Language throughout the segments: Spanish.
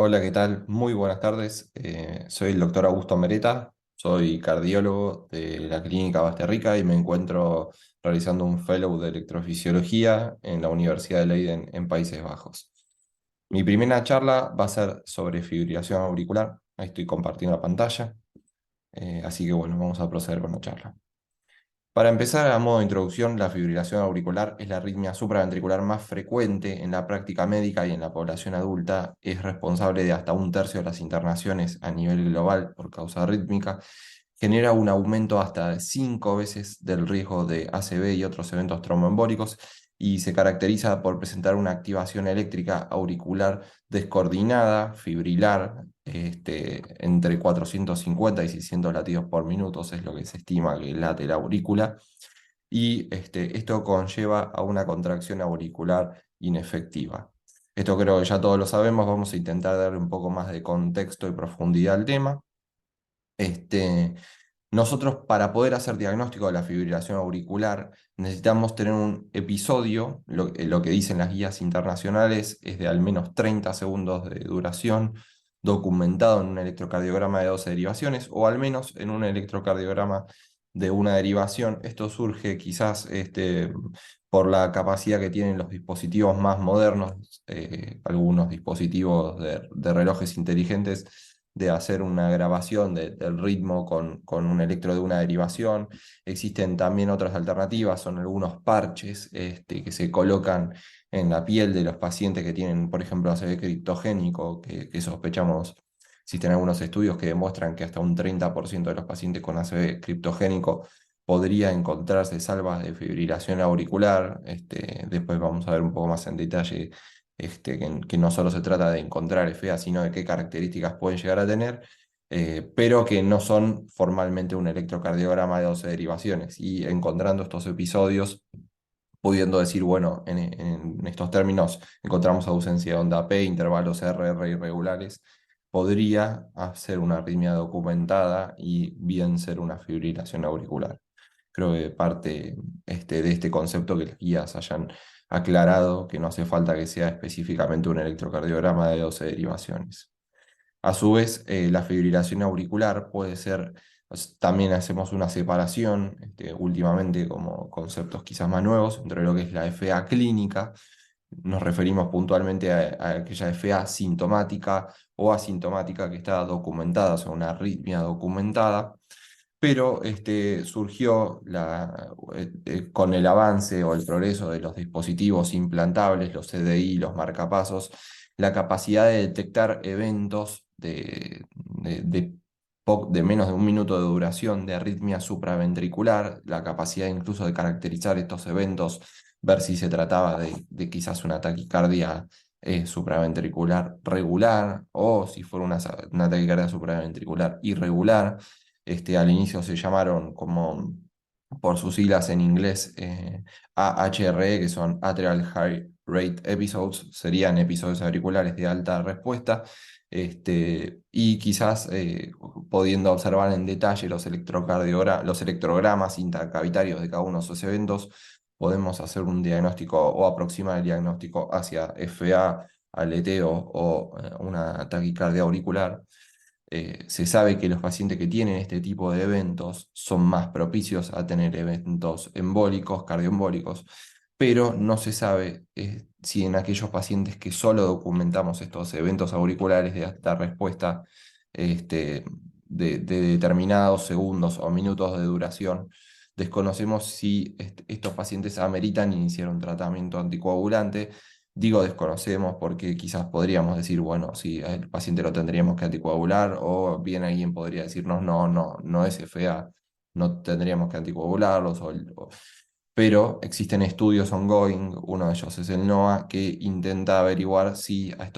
Hola, ¿qué tal? Muy buenas tardes. Soy el doctor Augusto Mereta, soy cardiólogo de la Clínica Basterrica y me encuentro realizando un fellow de electrofisiología en la Universidad de Leiden en Países Bajos. Mi primera charla va a ser sobre fibrilación auricular. Ahí estoy compartiendo la pantalla, así que bueno, vamos a proceder con la charla. Para empezar, a modo de introducción, la fibrilación auricular es la arritmia supraventricular más frecuente en la práctica médica y en la población adulta. Es responsable de hasta un tercio de las internaciones a nivel global por causa rítmica. Genera un aumento hasta de 5 veces del riesgo de ACV y otros eventos tromboembólicos y se caracteriza por presentar una activación eléctrica auricular descoordinada, fibrilar, entre 450 y 600 latidos por minuto, es lo que se estima que late la aurícula, y esto conlleva a una contracción auricular inefectiva. Esto creo que ya todos lo sabemos, vamos a intentar darle un poco más de contexto y profundidad al tema. Este, Nosotros para poder hacer diagnóstico de la fibrilación auricular necesitamos tener un episodio, lo que dicen las guías internacionales es de al menos 30 segundos de duración, documentado en un electrocardiograma de 12 derivaciones o al menos en un electrocardiograma de una derivación. Esto surge quizás por la capacidad que tienen los dispositivos más modernos, algunos dispositivos de relojes inteligentes de hacer una grabación del ritmo con un electro de una derivación. Existen también otras alternativas, son algunos parches que se colocan en la piel de los pacientes que tienen, por ejemplo, ACV criptogénico, que sospechamos. Existen algunos estudios que demuestran que hasta un 30% de los pacientes con ACV criptogénico podría encontrarse salvas de fibrilación auricular. Después vamos a ver un poco más en detalle que no solo se trata de encontrar FA, sino de qué características pueden llegar a tener, pero que no son formalmente un electrocardiograma de 12 derivaciones. Y encontrando estos episodios, pudiendo decir, bueno, en estos términos encontramos ausencia de onda P, intervalos RR irregulares, podría hacer una arritmia documentada y bien ser una fibrilación auricular. Creo que parte de este concepto que las guías hayan aclarado que no hace falta que sea específicamente un electrocardiograma de 12 derivaciones. A su vez, la fibrilación auricular puede ser, también hacemos una separación, últimamente como conceptos quizás más nuevos, entre lo que es la FA clínica. Nos referimos puntualmente a aquella FA sintomática o asintomática que está documentada, o sea, una arritmia documentada, pero surgió con el avance o el progreso de los dispositivos implantables, los CDI, los marcapasos, la capacidad de detectar eventos de menos de un minuto de duración de arritmia supraventricular, la capacidad incluso de caracterizar estos eventos, ver si se trataba de quizás una taquicardia supraventricular regular o si fuera una taquicardia supraventricular irregular. Al inicio se llamaron como por sus siglas en inglés AHRE, que son Atrial High Rate Episodes, serían episodios auriculares de alta respuesta, y quizás pudiendo observar en detalle los electrogramas intercavitarios de cada uno de esos eventos, podemos hacer un diagnóstico o aproximar el diagnóstico hacia FA, aleteo o una taquicardia auricular. Se sabe que los pacientes que tienen este tipo de eventos son más propicios a tener eventos embólicos, cardioembólicos, pero no se sabe si en aquellos pacientes que solo documentamos estos eventos auriculares de alta respuesta, este, de determinados segundos o minutos de duración, desconocemos si estos pacientes ameritan iniciar un tratamiento anticoagulante. Digo desconocemos porque quizás podríamos decir, bueno, sí, el paciente lo tendríamos que anticoagular, o bien alguien podría decirnos, no, no, no es FA, no tendríamos que anticoagularlos, pero existen estudios ongoing, uno de ellos es el NOAA, que intenta averiguar si a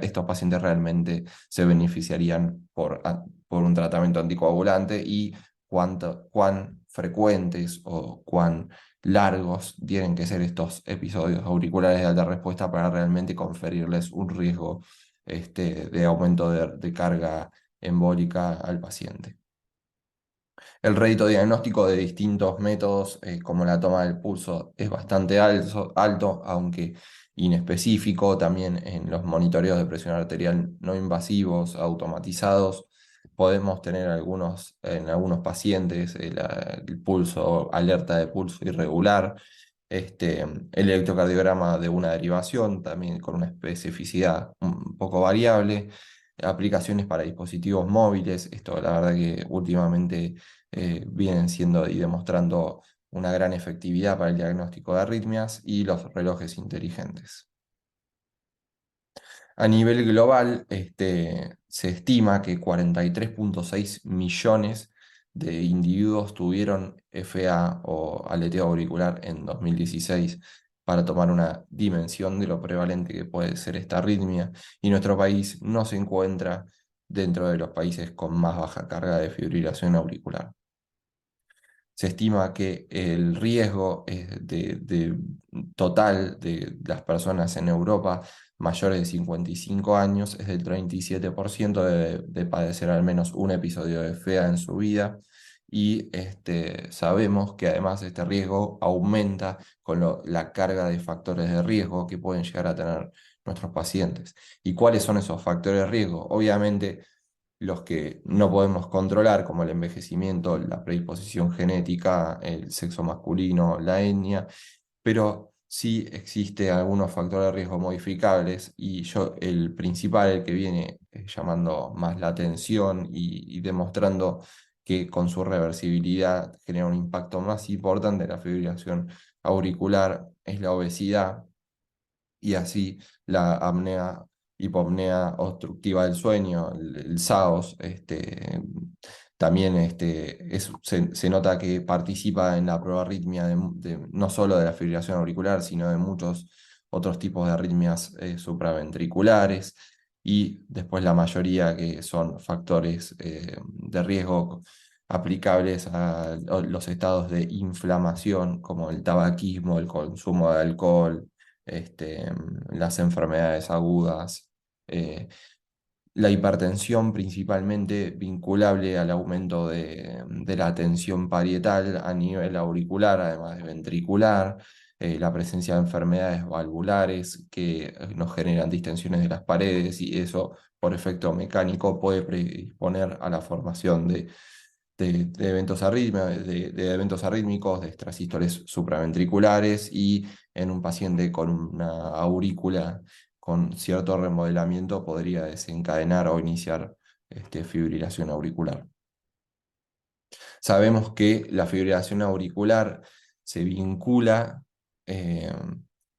estos pacientes realmente se beneficiarían por un tratamiento anticoagulante y cuán frecuentes o cuán largos tienen que ser estos episodios auriculares de alta respuesta para realmente conferirles un riesgo de aumento de carga embólica al paciente. El rédito diagnóstico de distintos métodos, como la toma del pulso, es bastante alto, aunque inespecífico. También en los monitoreos de presión arterial no invasivos, automatizados, podemos tener en algunos pacientes el pulso, alerta de pulso irregular, el electrocardiograma de una derivación, también con una especificidad un poco variable, aplicaciones para dispositivos móviles. Esto la verdad que últimamente vienen siendo y demostrando una gran efectividad para el diagnóstico de arritmias, y los relojes inteligentes. A nivel global, se estima que 43,6 millones de individuos tuvieron FA o aleteo auricular en 2016, para tomar una dimensión de lo prevalente que puede ser esta arritmia, y nuestro país no se encuentra dentro de los países con más baja carga de fibrilación auricular. Se estima que el riesgo total de las personas en Europa mayores de 55 años es del 37% de padecer al menos un episodio de FEA en su vida. Y sabemos que además este riesgo aumenta con la carga de factores de riesgo que pueden llegar a tener nuestros pacientes. ¿Y cuáles son esos factores de riesgo? Obviamente, los que no podemos controlar, como el envejecimiento, la predisposición genética, el sexo masculino, la etnia, pero sí existe algunos factores de riesgo modificables, y el principal, el que viene llamando más la atención y demostrando que con su reversibilidad genera un impacto más importante en la fibrilación auricular, es la obesidad, y así la apnea, hipopnea obstructiva del sueño, el SAOS. También se nota que participa en la proarritmia no solo de la fibrilación auricular, sino de muchos otros tipos de arritmias supraventriculares, y después la mayoría que son factores de riesgo aplicables a los estados de inflamación, como el tabaquismo, el consumo de alcohol, las enfermedades agudas, eh, la hipertensión, principalmente vinculable al aumento de la tensión parietal a nivel auricular, además de ventricular, la presencia de enfermedades valvulares que nos generan distensiones de las paredes, y eso por efecto mecánico puede predisponer a la formación de eventos de eventos arrítmicos, de extrasístoles supraventriculares, y en un paciente con una aurícula con cierto remodelamiento podría desencadenar o iniciar fibrilación auricular. Sabemos que la fibrilación auricular se vincula eh,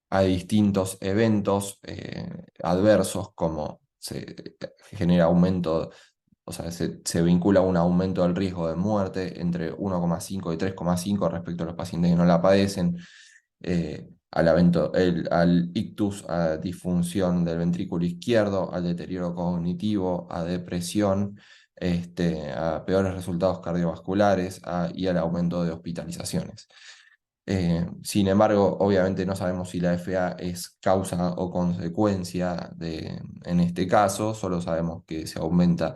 a distintos eventos adversos, como se genera aumento, o sea, se vincula a un aumento del riesgo de muerte entre 1,5 y 3,5 respecto a los pacientes que no la padecen, al ictus, a disfunción del ventrículo izquierdo, al deterioro cognitivo, a depresión, a peores resultados cardiovasculares, y al aumento de hospitalizaciones. Sin embargo, obviamente no sabemos si la FA es causa o consecuencia en este caso. Solo sabemos que se aumenta,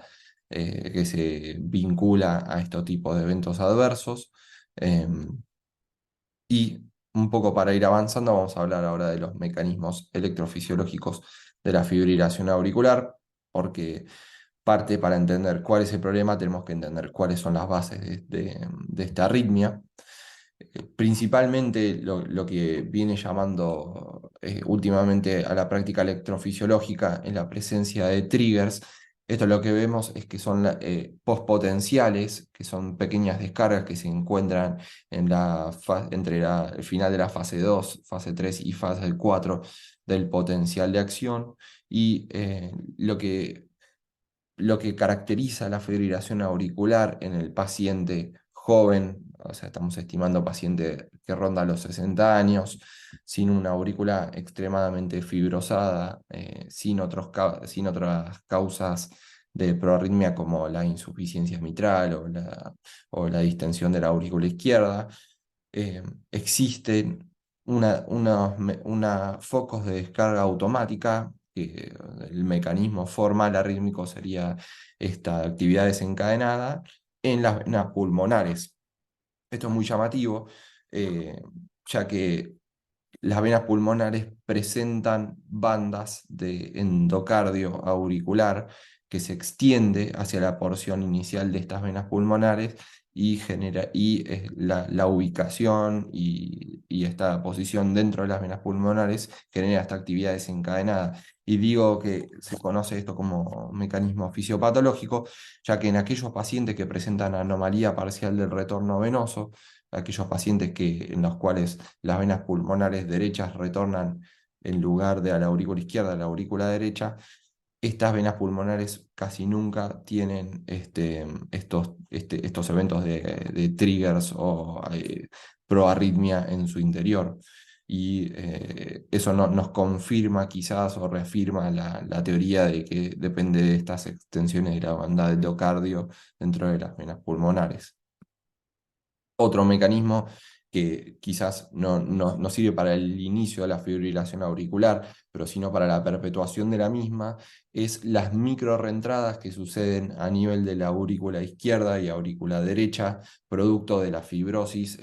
que se vincula a estos tipos de eventos adversos. Y un poco para ir avanzando, vamos a hablar ahora de los mecanismos electrofisiológicos de la fibrilación auricular, porque parte para entender cuál es el problema tenemos que entender cuáles son las bases de esta arritmia. Principalmente lo que viene llamando últimamente a la práctica electrofisiológica es la presencia de triggers. Esto lo que vemos es que son postpotenciales, que son pequeñas descargas que se encuentran entre el final de la fase 2, fase 3 y fase 4 del potencial de acción. Y lo que caracteriza la fibrilación auricular en el paciente joven, o sea, estamos estimando paciente que ronda los 60 años, sin una aurícula extremadamente fibrosada, sin otras causas de proarritmia como la insuficiencia mitral o la distensión de la aurícula izquierda. Existen focos de descarga automática, que el mecanismo formal arrítmico sería esta actividad desencadenada, en las venas pulmonares. Esto es muy llamativo, eh, ya que las venas pulmonares presentan bandas de endocardio auricular que se extiende hacia la porción inicial de estas venas pulmonares y genera la ubicación y esta posición dentro de las venas pulmonares genera esta actividad desencadenada. Y digo que se conoce esto como mecanismo fisiopatológico, ya que en aquellos pacientes que presentan anomalía parcial del retorno venoso, aquellos pacientes en los cuales las venas pulmonares derechas retornan en lugar de a la aurícula izquierda, a la aurícula derecha, estas venas pulmonares casi nunca tienen estos eventos de triggers o proarritmia en su interior. Y eso nos confirma quizás o reafirma la teoría de que depende de estas extensiones de la banda del endocardio dentro de las venas pulmonares. Otro mecanismo que quizás no sirve para el inicio de la fibrilación auricular, pero sino para la perpetuación de la misma, es las microrreentradas que suceden a nivel de la aurícula izquierda y aurícula derecha, producto de la fibrosis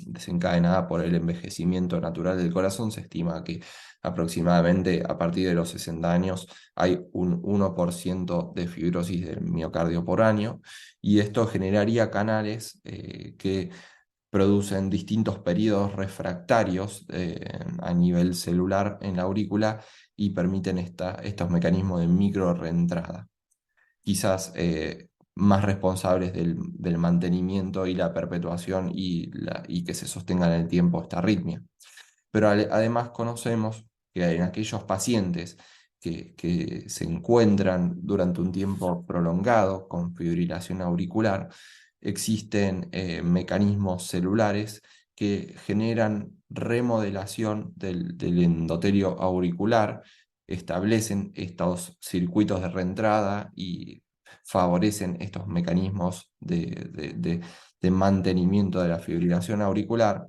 desencadenada por el envejecimiento natural del corazón. Se estima que aproximadamente a partir de los 60 años hay un 1% de fibrosis del miocardio por año, y esto generaría canales que producen distintos periodos refractarios a nivel celular en la aurícula y permiten estos mecanismos de microrreentrada, quizás más responsables del mantenimiento y la perpetuación y que se sostenga en el tiempo esta arritmia. Pero además conocemos que en aquellos pacientes que se encuentran durante un tiempo prolongado con fibrilación auricular, existen mecanismos celulares que generan remodelación del endotelio auricular, establecen estos circuitos de reentrada y favorecen estos mecanismos de mantenimiento de la fibrilación auricular,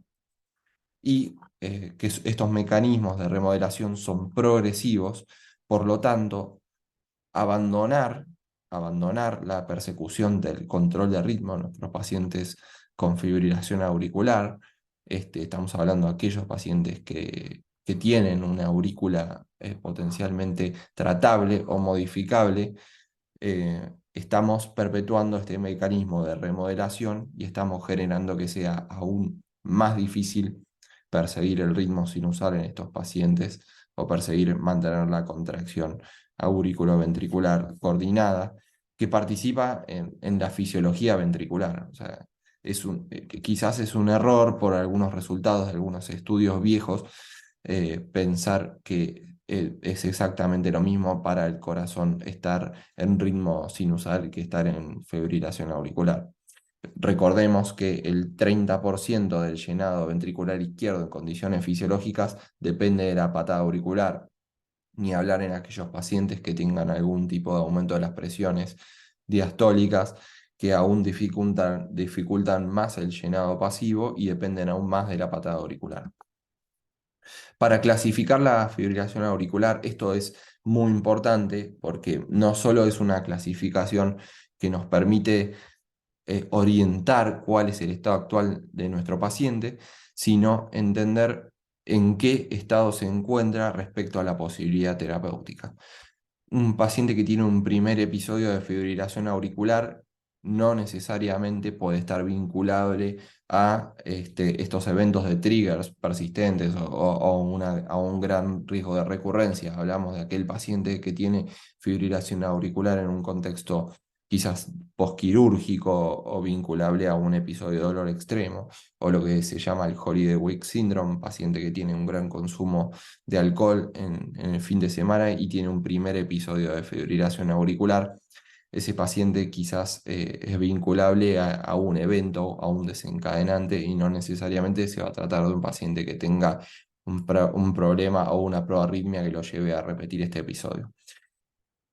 y estos mecanismos de remodelación son progresivos. Por lo tanto, abandonar, abandonar la persecución del control de ritmo en nuestros pacientes con fibrilación auricular, estamos hablando de aquellos pacientes que tienen una aurícula potencialmente tratable o modificable, estamos perpetuando este mecanismo de remodelación y estamos generando que sea aún más difícil perseguir el ritmo sinusal en estos pacientes o mantener la contracción auriculoventricular coordinada, que participa en la fisiología ventricular. O sea, que quizás es un error por algunos resultados de algunos estudios viejos, pensar que es exactamente lo mismo para el corazón estar en ritmo sinusal que estar en fibrilación auricular. Recordemos que el 30% del llenado ventricular izquierdo en condiciones fisiológicas depende de la patada auricular, ni hablar en aquellos pacientes que tengan algún tipo de aumento de las presiones diastólicas, que aún dificultan más el llenado pasivo y dependen aún más de la patada auricular. Para clasificar la fibrilación auricular, esto es muy importante porque no solo es una clasificación que nos permite orientar cuál es el estado actual de nuestro paciente, sino entender en qué estado se encuentra respecto a la posibilidad terapéutica. Un paciente que tiene un primer episodio de fibrilación auricular no necesariamente puede estar vinculable a estos eventos de triggers persistentes a un gran riesgo de recurrencia. Hablamos de aquel paciente que tiene fibrilación auricular en un contexto quizás posquirúrgico o vinculable a un episodio de dolor extremo, o lo que se llama el Holiday Week Syndrome, paciente que tiene un gran consumo de alcohol en el fin de semana y tiene un primer episodio de fibrilación auricular. Ese paciente quizás es vinculable a un evento, a un desencadenante, y no necesariamente se va a tratar de un paciente que tenga un problema o una proarritmia que lo lleve a repetir este episodio.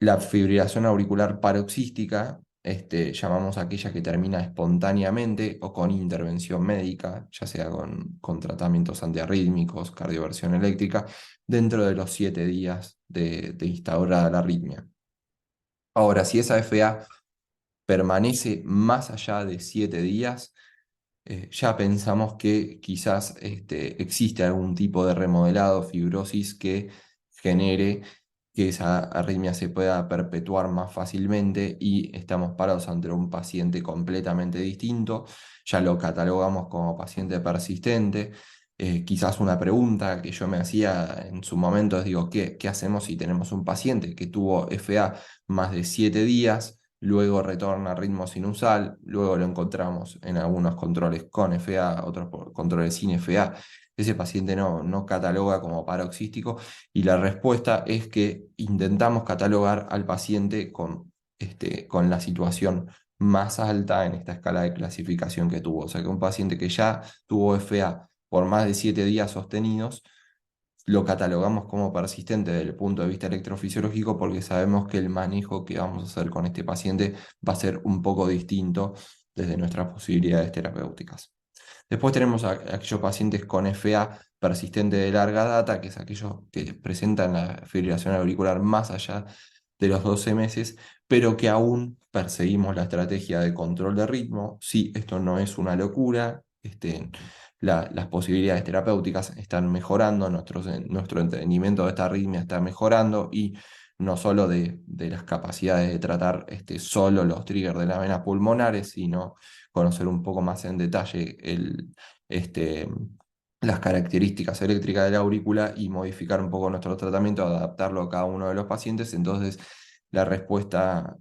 La fibrilación auricular paroxística, llamamos a aquella que termina espontáneamente o con intervención médica, ya sea con tratamientos antiarrítmicos, cardioversión eléctrica, dentro de los 7 días de instaurada la arritmia. Ahora, si esa FA permanece más allá de 7 días, ya pensamos que quizás existe algún tipo de remodelado, fibrosis que genere que esa arritmia se pueda perpetuar más fácilmente y estamos parados ante un paciente completamente distinto, ya lo catalogamos como paciente persistente. Quizás una pregunta que yo me hacía en su momento es, digo, ¿qué hacemos si tenemos un paciente que tuvo FA más de 7 días? Luego retorna a ritmo sinusal, luego lo encontramos en algunos controles con FA, otros controles sin FA. Ese paciente no cataloga como paroxístico y la respuesta es que intentamos catalogar al paciente con la situación más alta en esta escala de clasificación que tuvo. O sea que un paciente que ya tuvo FA por más de 7 días sostenidos, lo catalogamos como persistente desde el punto de vista electrofisiológico porque sabemos que el manejo que vamos a hacer con este paciente va a ser un poco distinto desde nuestras posibilidades terapéuticas. Después tenemos aquellos pacientes con FA persistente de larga data, que es aquellos que presentan la fibrilación auricular más allá de los 12 meses, pero que aún perseguimos la estrategia de control de ritmo. Sí, esto no es una locura, las posibilidades terapéuticas están mejorando, nuestro entendimiento de esta arritmia está mejorando y no solo de las capacidades de tratar solo los triggers de las venas pulmonares, sino conocer un poco más en detalle este, las características eléctricas de la aurícula y modificar un poco nuestro tratamiento, adaptarlo a cada uno de los pacientes. Entonces, la respuesta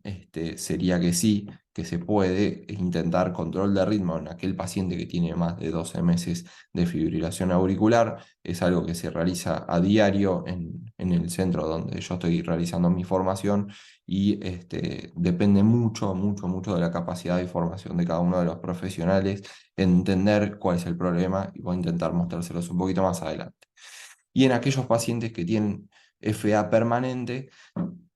sería que sí, que se puede intentar control de ritmo en aquel paciente que tiene más de 12 meses de fibrilación auricular. Es algo que se realiza a diario en el centro donde yo estoy realizando mi formación y depende mucho, mucho, mucho de la capacidad de formación de cada uno de los profesionales, entender cuál es el problema y voy a intentar mostrárselos un poquito más adelante. Y en aquellos pacientes que tienen FA permanente,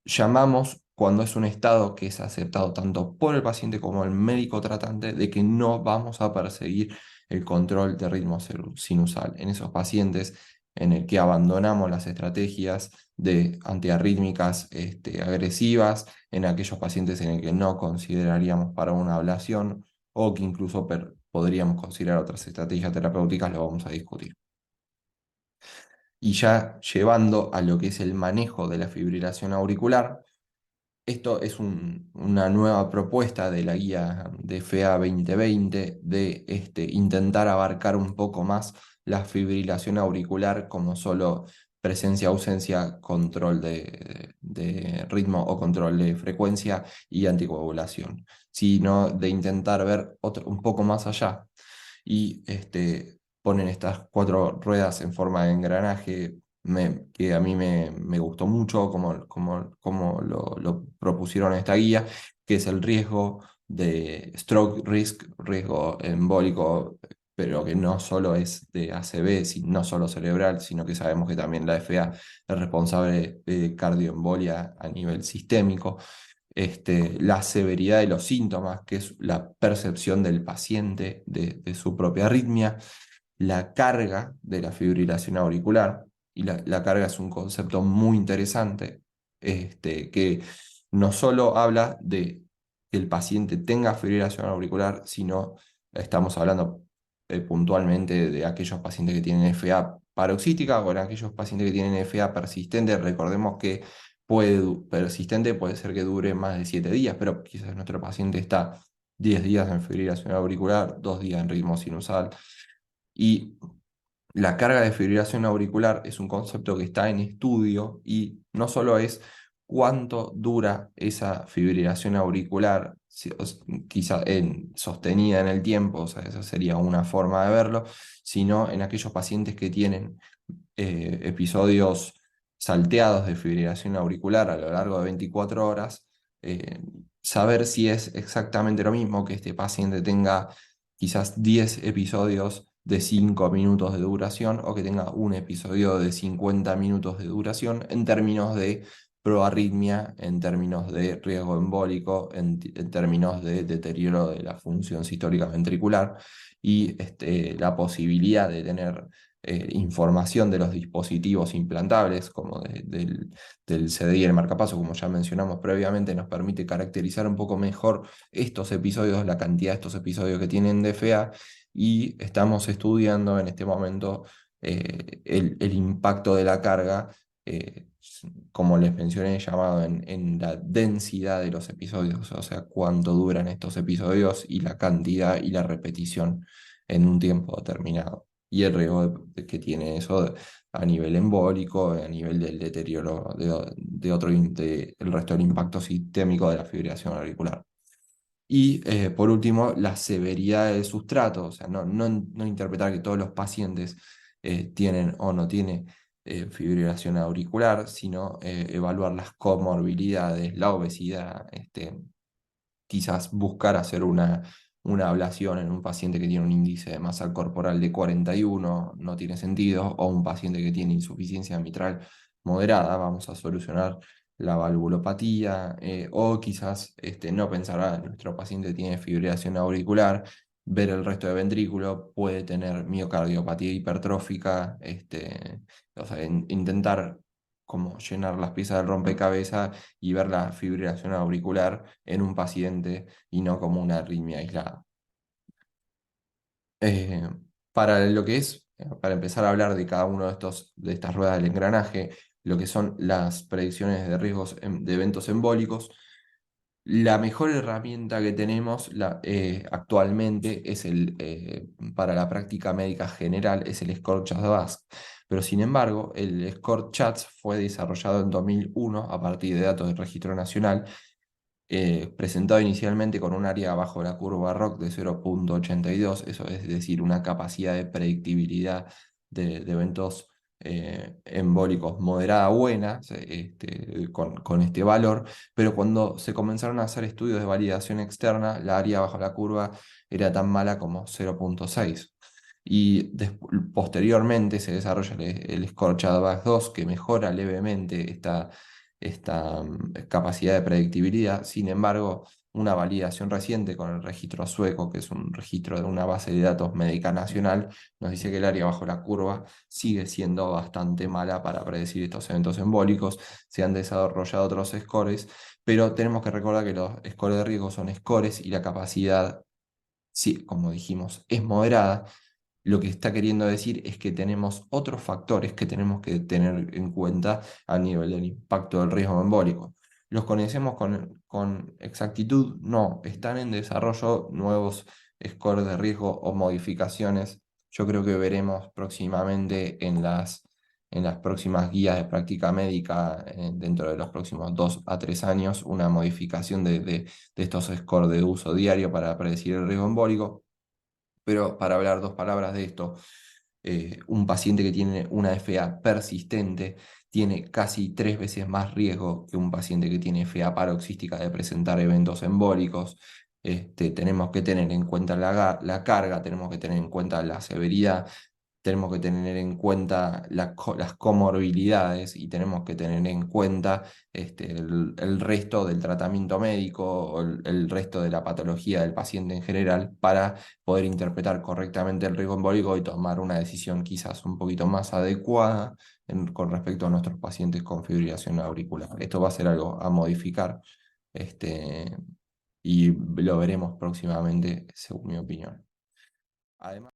llamamos cuando es un estado que es aceptado tanto por el paciente como el médico tratante de que no vamos a perseguir el control de ritmo sinusal. En esos pacientes en el que abandonamos las estrategias de antiarrítmicas agresivas, en aquellos pacientes en el que no consideraríamos para una ablación o que incluso podríamos considerar otras estrategias terapéuticas, lo vamos a discutir. Y ya llevando a lo que es el manejo de la fibrilación auricular, esto es una nueva propuesta de la guía de FEA 2020 de intentar abarcar un poco más la fibrilación auricular como solo presencia, ausencia, control de ritmo o control de frecuencia y anticoagulación, sino de intentar ver un poco más allá. Y ponen estas 4 ruedas en forma de engranaje que a mí me gustó mucho como lo propusieron en esta guía, que es el riesgo de stroke risk, riesgo embólico, pero que no solo es de ACV, no solo cerebral, sino que sabemos que también la FA es responsable de cardioembolia a nivel sistémico. La severidad de los síntomas, que es la percepción del paciente de su propia arritmia, la carga de la fibrilación auricular, y la carga es un concepto muy interesante, que no solo habla de que el paciente tenga fibrilación auricular, sino estamos hablando puntualmente de aquellos pacientes que tienen FA paroxística o en aquellos pacientes que tienen FA persistente. Recordemos que persistente puede ser que dure más de 7 días, pero quizás nuestro paciente está 10 días en fibrilación auricular, 2 días en ritmo sinusal. Y la carga de fibrilación auricular es un concepto que está en estudio y no solo es cuánto dura esa fibrilación auricular, quizá sostenida en el tiempo, o sea, esa sería una forma de verlo, sino en aquellos pacientes que tienen episodios salteados de fibrilación auricular a lo largo de 24 horas, eh, saber si es exactamente lo mismo que este paciente tenga quizás 10 episodios de 5 minutos de duración o que tenga un episodio de 50 minutos de duración en términos de proarritmia, en términos de riesgo embólico, en términos de deterioro de la función sistólica ventricular y la posibilidad de tener información de los dispositivos implantables, como del CD y el marcapaso, como ya mencionamos previamente, nos permite caracterizar un poco mejor estos episodios, la cantidad de estos episodios que tienen DFA, y estamos estudiando en este momento el impacto de la carga, como les mencioné, llamado en la densidad de los episodios, o sea, cuánto duran estos episodios y la cantidad y la repetición en un tiempo determinado. Y el riesgo que tiene eso a nivel embólico, a nivel del deterioro de el resto del impacto sistémico de la fibrilación auricular. Y por último, la severidad del sustrato, o sea, no interpretar que todos los pacientes tienen o no tienen fibrilación auricular, sino evaluar las comorbilidades, la obesidad, quizás buscar hacer una ablación en un paciente que tiene un índice de masa corporal de 41, no tiene sentido, o un paciente que tiene insuficiencia mitral moderada, vamos a solucionar la valvulopatía, o quizás no pensar, nuestro paciente tiene fibrilación auricular, ver el resto de ventrículo, puede tener miocardiopatía hipertrófica, o sea, intentar como llenar las piezas del rompecabezas y ver la fibrilación auricular en un paciente y no como una arritmia aislada. Eh, para lo que es, para empezar a hablar de cada uno de estas ruedas del engranaje, lo que son las predicciones de riesgos de eventos embólicos, la mejor herramienta que tenemos actualmente para la práctica médica general es el Score CHATS-VASc. Pero sin embargo, el Score CHATS fue desarrollado en 2001 a partir de datos del Registro Nacional, presentado inicialmente con un área bajo la curva ROC de 0,82, eso es decir, una capacidad de predictibilidad de eventos embólicos moderada buena, con este valor, pero cuando se comenzaron a hacer estudios de validación externa, la área bajo la curva era tan mala como 0,6. Y posteriormente se desarrolla el Score CHATS-VASc 2, que mejora levemente esta capacidad de predictibilidad. Sin embargo, una validación reciente con el registro sueco, que es un registro de una base de datos médica nacional, nos dice que el área bajo la curva sigue siendo bastante mala para predecir estos eventos embólicos. Se han desarrollado otros scores, pero tenemos que recordar que los scores de riesgo son scores y la capacidad, sí, como dijimos, es moderada. Lo que está queriendo decir es que tenemos otros factores que tenemos que tener en cuenta a nivel del impacto del riesgo embólico. ¿Los conocemos con exactitud? No, están en desarrollo nuevos scores de riesgo o modificaciones. Yo creo que veremos próximamente en las próximas guías de práctica médica, dentro de los próximos 2 a 3 años, una modificación de estos scores de uso diario para predecir el riesgo embólico. Pero para hablar 2 palabras de esto, un paciente que tiene una FA persistente tiene casi 3 veces más riesgo que un paciente que tiene FA paroxística de presentar eventos embólicos. Tenemos que tener en cuenta la carga, tenemos que tener en cuenta la severidad, tenemos que tener en cuenta las comorbilidades, y tenemos que tener en cuenta el resto del tratamiento médico o el resto de la patología del paciente en general, para poder interpretar correctamente el riesgo embólico y tomar una decisión quizás un poquito más adecuada con respecto a nuestros pacientes con fibrilación auricular. Esto va a ser algo a modificar, este, y lo veremos próximamente, según mi opinión. Además,